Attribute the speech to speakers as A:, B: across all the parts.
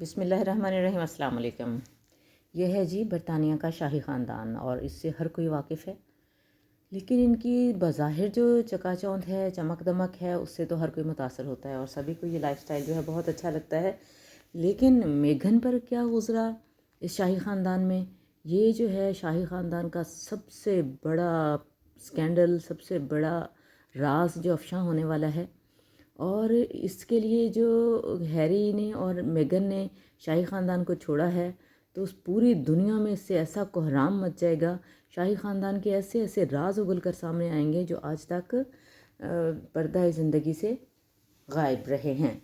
A: بسم اللہ الرحمن الرحیم۔ السلام علیکم۔ یہ ہے جی برطانیہ کا شاہی خاندان، اور اس سے ہر کوئی واقف ہے، لیکن ان کی بظاہر جو چکا چوندھ ہے، چمک دمک ہے، اس سے تو ہر کوئی متاثر ہوتا ہے اور سبھی کو یہ لائف سٹائل جو ہے بہت اچھا لگتا ہے۔ لیکن میگھن پر کیا گزرا اس شاہی خاندان میں، یہ جو ہے شاہی خاندان کا سب سے بڑا سکینڈل، سب سے بڑا راز جو افشاں ہونے والا ہے۔ اور اس کے لیے جو ہیری نے اور میگن نے شاہی خاندان کو چھوڑا ہے، تو اس پوری دنیا میں اس سے ایسا کوہرام مچ جائے گا، شاہی خاندان کے ایسے ایسے راز اگل کر سامنے آئیں گے جو آج تک پردہ زندگی سے غائب رہے ہیں۔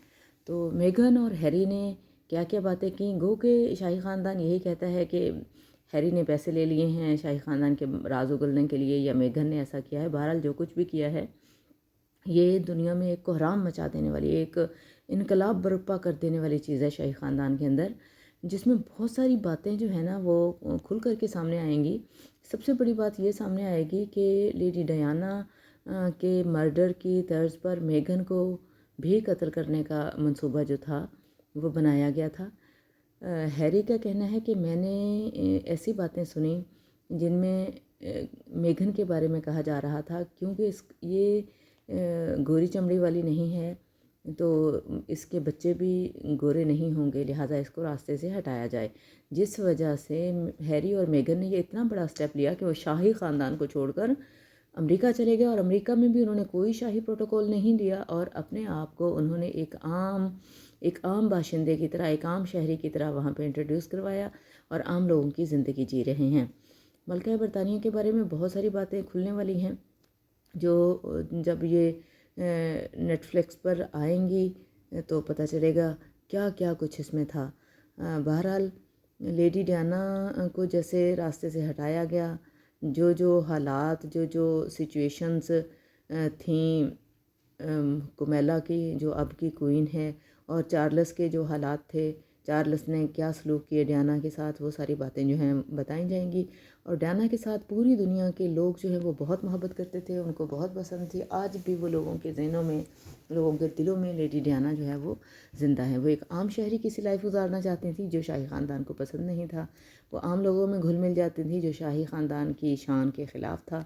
A: تو میگن اور ہیری نے کیا کیا باتیں کی، گو کہ شاہی خاندان یہی کہتا ہے کہ ہیری نے پیسے لے لیے ہیں شاہی خاندان کے راز اگلنے کے لیے، یا میگن نے ایسا کیا ہے۔ بہرحال جو کچھ بھی کیا ہے، یہ دنیا میں ایک کوہرام مچا دینے والی، ایک انقلاب برپا کر دینے والی چیز ہے شاہی خاندان کے اندر، جس میں بہت ساری باتیں جو ہے نا وہ کھل کر کے سامنے آئیں گی۔ سب سے بڑی بات یہ سامنے آئے گی کہ لیڈی ڈیانا کے مرڈر کی طرز پر میگن کو بھی قتل کرنے کا منصوبہ جو تھا وہ بنایا گیا تھا۔ ہیری کا کہنا ہے کہ میں نے ایسی باتیں سنی جن میں میگن کے بارے میں کہا جا رہا تھا، کیونکہ یہ گوری چمڑی والی نہیں ہے تو اس کے بچے بھی گورے نہیں ہوں گے، لہٰذا اس کو راستے سے ہٹایا جائے، جس وجہ سے ہیری اور میگن نے یہ اتنا بڑا سٹیپ لیا کہ وہ شاہی خاندان کو چھوڑ کر امریکہ چلے گئے، اور امریکہ میں بھی انہوں نے کوئی شاہی پروٹوکول نہیں دیا، اور اپنے آپ کو انہوں نے ایک عام باشندے کی طرح، ایک عام شہری کی طرح وہاں پہ انٹروڈیوس کروایا، اور عام لوگوں کی زندگی جی رہے ہیں۔ ملکہ برطانیہ کے بارے میں بہت ساری باتیں کھلنے والی ہیں جو جب یہ نیٹ فلکس پر آئیں گی تو پتہ چلے گا کیا کیا کچھ اس میں تھا۔ بہرحال لیڈی ڈیانا کو جیسے راستے سے ہٹایا گیا، جو حالات، جو سچویشنز تھیں کمیلا کی جو اب کی کوئین ہے، اور چارلس کے جو حالات تھے، چارلس نے کیا سلوک کیے ڈیانا کے ساتھ، وہ ساری باتیں جو ہیں بتائیں جائیں گی۔ اور ڈیانا کے ساتھ پوری دنیا کے لوگ جو ہیں وہ بہت محبت کرتے تھے، ان کو بہت پسند تھی، آج بھی وہ لوگوں کے ذہنوں میں، لوگوں کے دلوں میں لیڈی ڈیانا جو ہے وہ زندہ ہے۔ وہ ایک عام شہری کی سی لائف گزارنا چاہتی تھیں جو شاہی خاندان کو پسند نہیں تھا، وہ عام لوگوں میں گھل مل جاتی تھیں جو شاہی خاندان کی شان کے خلاف تھا۔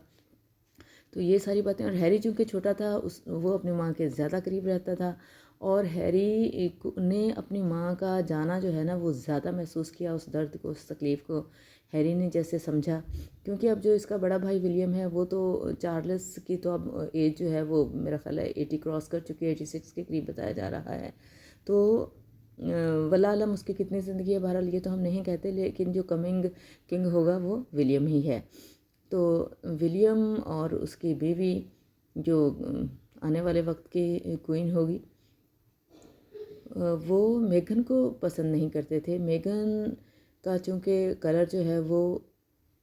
A: تو یہ ساری باتیں، اور ہیری چونکہ چھوٹا تھا، وہ اپنی ماں کے زیادہ قریب رہتا تھا، اور ہیری نے اپنی ماں کا جانا جو ہے نا وہ زیادہ محسوس کیا، اس درد کو، اس تکلیف کو ہیری نے جیسے سمجھا، کیونکہ اب جو اس کا بڑا بھائی ولیم ہے وہ تو چارلس کی تو اب ایج جو ہے وہ میرا خیال ہے 80 کراس کر چکی ہے، 86 کے قریب بتایا جا رہا ہے، تو واللہ عالم اس کی کتنی زندگی ہے، بہرحال یہ تو ہم نہیں کہتے، لیکن جو کمنگ کنگ ہوگا وہ ولیم ہی ہے۔ تو ولیم اور اس کی بیوی جو آنے والے وقت کی کوئین ہوگی، وہ میگن کو پسند نہیں کرتے تھے۔ میگن کا چونکہ کلر جو ہے وہ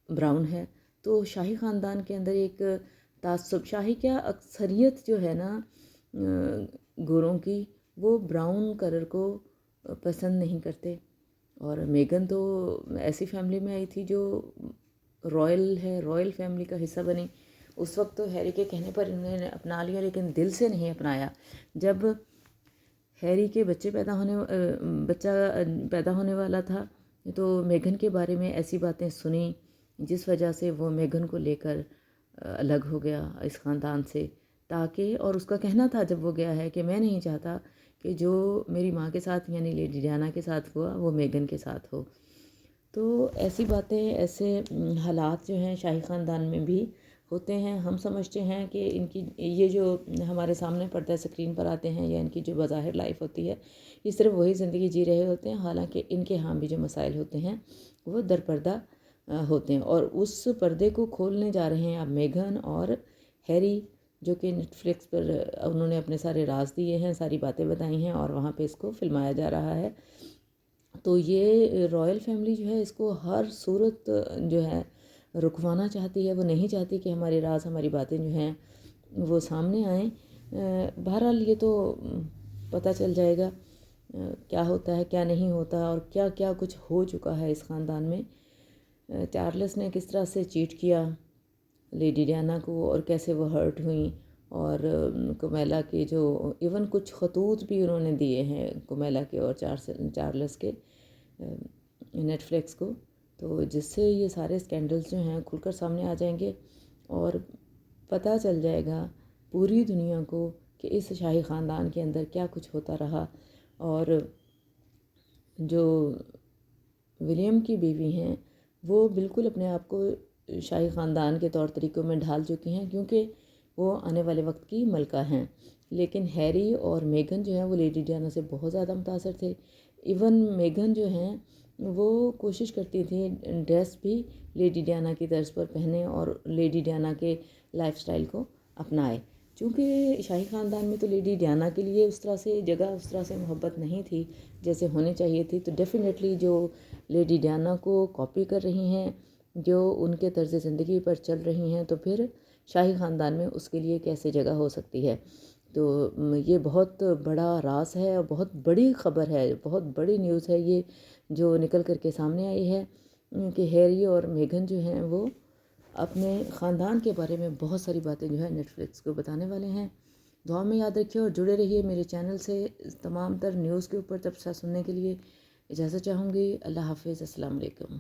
A: براؤن ہے، تو شاہی خاندان کے اندر ایک تعصب، شاہی کیا اکثریت جو ہے نا گوروں کی، وہ براؤن کلر کو پسند نہیں کرتے، اور میگن تو ایسی فیملی میں آئی تھی جو رائل فیملی کا حصہ بنی۔ اس وقت تو ہیری کے کہنے پر انہوں نے اپنا لیا، لیکن دل سے نہیں اپنایا۔ جب ہیری کے بچہ پیدا ہونے والا تھا تو میگن کے بارے میں ایسی باتیں سنی جس وجہ سے وہ میگن کو لے کر الگ ہو گیا اس خاندان سے، تاکہ، اور اس کا کہنا تھا جب وہ گیا ہے کہ میں نہیں چاہتا کہ جو میری ماں کے ساتھ یعنی لیڈی ڈیانا کے ساتھ ہوا وہ میگن کے ساتھ ہو۔ تو ایسی باتیں، ایسے حالات جو ہیں شاہی خاندان میں بھی ہوتے ہیں۔ ہم سمجھتے ہیں کہ ان کی یہ جو ہمارے سامنے پردہ اسکرین پر آتے ہیں، یا ان کی جو بظاہر لائف ہوتی ہے، یہ صرف وہی زندگی جی رہے ہوتے ہیں، حالانکہ ان کے ہاں بھی جو مسائل ہوتے ہیں وہ در پردہ ہوتے ہیں، اور اس پردے کو کھولنے جا رہے ہیں اب میگن اور ہیری، جو کہ نیٹ فلکس پر انہوں نے اپنے سارے راز دیے ہیں، ساری باتیں بتائی ہیں، اور وہاں پہ اس کو فلمایا جا رہا ہے۔ تو یہ رائل فیملی جو ہے اس کو ہر صورت جو ہے رکوانا چاہتی ہے، وہ نہیں چاہتی کہ ہمارے راز، ہماری باتیں جو ہیں وہ سامنے آئیں۔ بہرحال یہ تو پتہ چل جائے گا کیا ہوتا ہے، کیا نہیں ہوتا، اور کیا کیا کچھ ہو چکا ہے اس خاندان میں۔ چارلس نے کس طرح سے چیٹ کیا لیڈی ڈیانا کو، اور کیسے وہ ہرٹ ہوئیں، اور کمیلا کے جو ایون کچھ خطوط بھی انہوں نے دیے ہیں کمیلا کے اور چارلس کے نیٹ فلکس کو، تو جس سے یہ سارے اسکینڈلز جو ہیں کھل کر سامنے آ جائیں گے اور پتہ چل جائے گا پوری دنیا کو کہ اس شاہی خاندان کے اندر کیا کچھ ہوتا رہا، اور جو ولیم کی بیوی ہیں وہ بالکل اپنے آپ کو شاہی خاندان کے طور طریقوں میں ڈھال چکی ہیں، کیونکہ وہ آنے والے وقت کی ملکہ ہیں۔ لیکن ہیری اور میگن جو ہیں وہ لیڈی ڈیانا سے بہت زیادہ متاثر تھے۔ ایون میگن جو ہیں وہ کوشش کرتی تھی ڈریس بھی لیڈی ڈیانا کی طرز پر پہنے اور لیڈی ڈیانا کے لائف سٹائل کو اپنائے۔ چونکہ شاہی خاندان میں تو لیڈی ڈیانا کے لیے اس طرح سے جگہ، اس طرح سے محبت نہیں تھی جیسے ہونی چاہیے تھی، تو ڈیفینیٹلی جو لیڈی ڈیانا کو کاپی کر رہی ہیں، جو ان کے طرز زندگی پر چل رہی ہیں، تو پھر شاہی خاندان میں اس کے لیے کیسے جگہ ہو سکتی ہے۔ تو یہ بہت بڑا راز ہے اور بہت بڑی خبر ہے، بہت بڑی نیوز ہے یہ جو نکل کر کے سامنے آئی ہے کہ ہیری اور میگن جو ہیں وہ اپنے خاندان کے بارے میں بہت ساری باتیں جو ہے نیٹ فلکس کو بتانے والے ہیں۔ دعا میں یاد رکھیے اور جڑے رہیے میرے چینل سے تمام تر نیوز کے اوپر تبصرہ سننے کے لیے۔ اجازت چاہوں گی، اللہ حافظ، السلام علیکم۔